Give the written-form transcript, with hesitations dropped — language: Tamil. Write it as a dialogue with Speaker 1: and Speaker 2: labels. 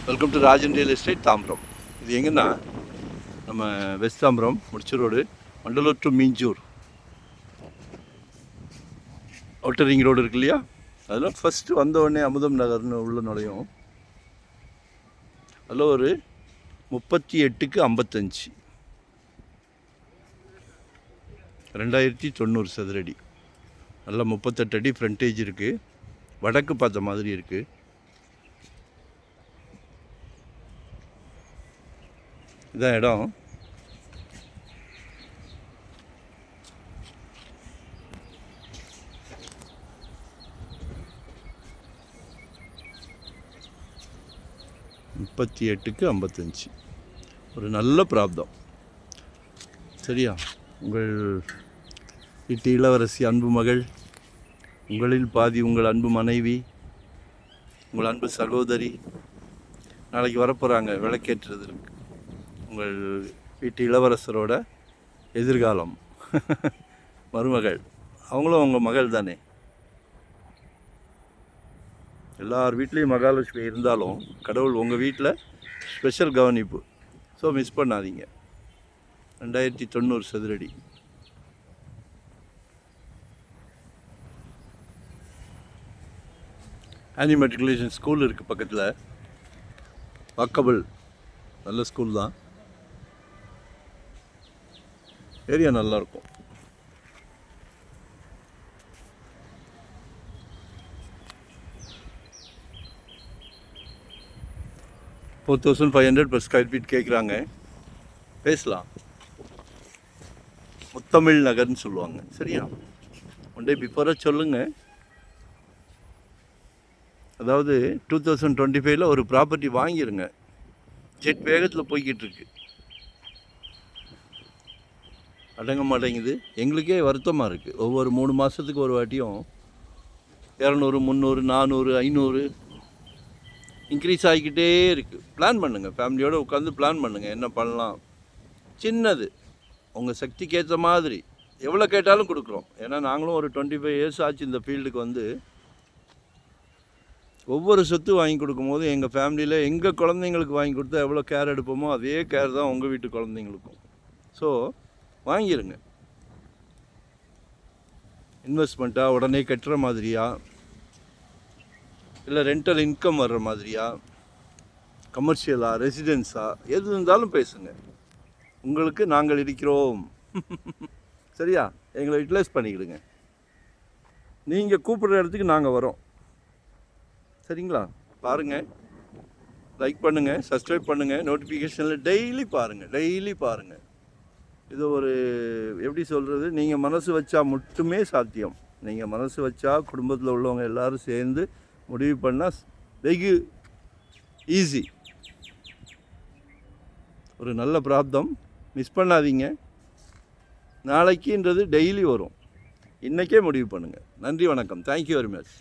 Speaker 1: Welcome to Rajan real estate Tambaram. இது எங்கன்னா நம்ம வெஸ்ட் தாம்பரம் முடிச்ச road, மண்டலூர் to Minjur outer ring road இருக்கு இல்லையா, அதில் ஃபஸ்ட்டு வந்தவுடனே அமுதம் நகர்னு உள்ள நுழையும். அதில் ஒரு 38க்கு 55, 2090 சதுரடி, நல்லா 38 அடி ஃப்ரண்டேஜ் இருக்குது. வடக்கு பார்த்த மாதிரி இருக்குது. இதான் இடம். முப்பத்தி 38க்கு 55 ஒரு நல்ல பிராப்தம். சரியா? உங்கள் வீட்டு இளவரசி அன்பு மகள், உங்களில் பாதி உங்கள் அன்பு மனைவி, உங்கள் அன்பு சகோதரி நாளைக்கு வரப்போகிறாங்க விளக்கேற்றுறதுக்கு. உங்கள் வீட்டு இளவரசரோட எதிர்காலம் மருமகள், அவங்களும் உங்கள் மகள் தானே. எல்லார் வீட்லேயும் மகாலட்சுமி இருந்தாலும் கடவுள் உங்கள் வீட்டில் ஸ்பெஷல் கவனிப்பு. ஸோ மிஸ் பண்ணாதீங்க. 2090 சதுரடி. ஆனி மெட்ரிகுலேஷன் ஸ்கூல் இருக்குது பக்கத்தில். வாக்கபிள், நல்ல ஸ்கூல் தான். ஏரியா நல்லாயிருக்கும். $4,500 per ஸ்கொயர் ஃபீட் கேட்குறாங்க. பேசலாம். முத்தமிழ் நகர்னு சொல்லுவாங்க. சரியா? ஒன் டே பிஃபோராக சொல்லுங்கள். அதாவது 2025 ஒரு ப்ராப்பர்ட்டி வாங்கிடுங்க. ஜெட் வேகத்தில் போய்கிட்டு இருக்கு. அடங்க மாட்டேங்குது. எங்களுக்கே வருத்தமாக இருக்குது. ஒவ்வொரு 3 மாதத்துக்கு ஒரு வாட்டியும் 200, 300, 400, 500 இன்க்ரீஸ் ஆகிக்கிட்டே இருக்குது. பிளான் பண்ணுங்கள், ஃபேமிலியோடு உட்காந்து பிளான் பண்ணுங்கள். என்ன பண்ணலாம்? சின்னது உங்கள் சக்திக்கு ஏற்ற மாதிரி எவ்வளோ கேட்டாலும் கொடுக்குறோம். ஏன்னா நாங்களும் ஒரு 25 இயர்ஸ் ஆச்சு இந்த ஃபீல்டுக்கு வந்து. ஒவ்வொரு சொத்து வாங்கி கொடுக்கும்போது எங்கள் ஃபேமிலியில் எங்கள் குழந்தைங்களுக்கு வாங்கி கொடுத்தா எவ்வளோ கேர் எடுப்போமோ அதே கேர் தான் உங்கள் வீட்டு குழந்தைங்களுக்கும். ஸோ வாங்கிடுங்க. இன்வெஸ்ட்மெண்ட்டாக உடனே கட்டுற மாதிரியா, இல்லை ரெண்டல் இன்கம் வர்ற மாதிரியா, கமர்ஷியலாக, ரெசிடென்ஸாக, எது இருந்தாலும் பேசுங்க. உங்களுக்கு நாங்கள் இருக்கிறோம். சரியா? எங்களை யூட்டிலைஸ் பண்ணிக்கிடுங்க. நீங்கள் கூப்பிடுற இடத்துக்கு நாங்கள் வரோம். சரிங்களா? பாருங்கள், லைக் பண்ணுங்கள், சப்ஸ்கிரைப் பண்ணுங்கள், நோட்டிஃபிகேஷனில் டெய்லி பாருங்கள். இது ஒரு எப்படி சொல்கிறது, நீங்கள் மனசு வச்சா மட்டுமே சாத்தியம். நீங்கள் மனசு வச்சா குடும்பத்தில் உள்ளவங்க எல்லோரும் சேர்ந்து முடிவு பண்ணால் வெகு ஈஸி. ஒரு நல்ல பிராப்தம். மிஸ் பண்ணாதீங்க. நாளைக்குன்றது டெய்லி வரும். இன்றைக்கே முடிவு பண்ணுங்கள். நன்றி, வணக்கம். Thank you very much.